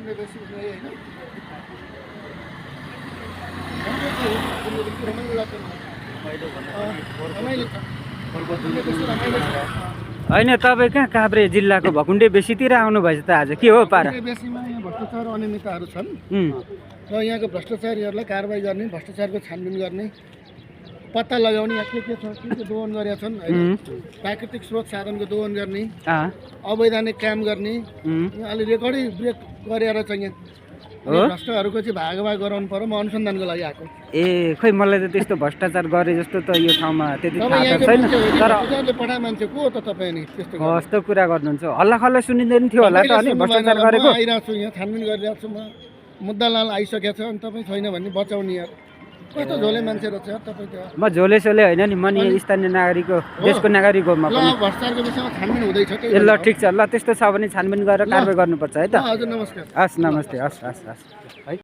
होइन तपाईँ कहाँ काभ्रे जिल्लाको भकुण्डे बेसीतिर आउनु भएछ त आज के हो पारा बेसीमा यहाँ भ्रष्टाचार अनियमितताहरू छन् र यहाँको भ्रष्टाचारीहरूलाई कारबाही गर्ने भ्रष्टाचारको छानबिन गर्ने पत्ता लगाउने यहाँ के छ के दोहन गरेका छन् होइन प्राकृतिक स्रोत साधनको दोहन गर्ने अवैधानिक काम गर्ने यहाँ अलि रेकर्डै ब्रेक गरेर चाहिँ यहाँ भ्रष्टहरूको चाहिँ भागभाग गराउनु पर्यो म अनुसन्धानको लागि आएको ए खै मलाई त त्यस्तो भ्रष्टाचार गरे जस्तो त यो ठाउँमा त्यति थाहा त छैन तर पठाए मान्छे को त तपाईँ नि त्यस्तो कस्तो कुरा गर्नुहुन्छ हल्ला खल्ला सुनिँदैन थियो होला त अनि भ्रष्टाचार गरेको आइरहेको छु यहाँ छानबिन गरिरहेको छु म मुद्दा लाल आइसकेको छ अनि तपाईँ छैन भन्ने बचाउने यार कस्तो झोले मान्छे रहेछ तपाईँ त्यो म झोले सोले होइन नि म नि स्थानीय नागरिक हो देशको नागरिक हो म पनि भ्रष्टाचारको विषयमा छानबिन हुँदैछ ए ल ठिक छ ल त्यस्तो छ भने छानबिन गरेर कारबाही गर्नुपर्छ है त हजुर नमस्कार हस् नमस्ते हस् हस् हस् है